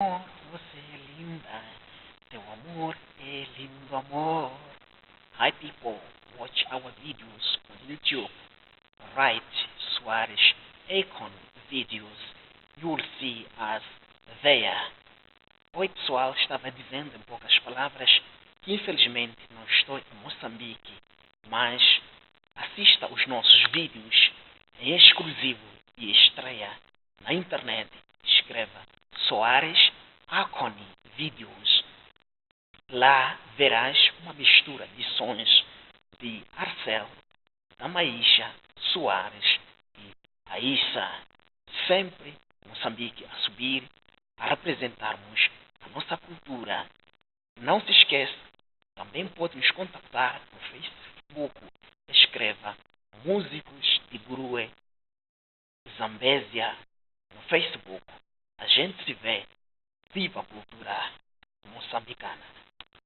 Amor, você é linda. Teu amor é lindo amor. Hi people, watch our videos on YouTube. Write Soares Econ videos. You'll see us there. Oi pessoal, estava dizendo em poucas palavras que infelizmente não estou em Moçambique, mas assista os nossos vídeos em exclusivo e estreia na internet. Escreva Soares Aconi Videos. Lá verás uma mistura de sons de Arcel, Amaíxa, Soares e Aissa. Sempre Moçambique a subir, a representarmos a nossa cultura. Não se esqueça, também pode nos contactar no Facebook. Escreva Músicos de Gurue Zambésia no Facebook. A gente se vê. Viva a cultura moçambicana!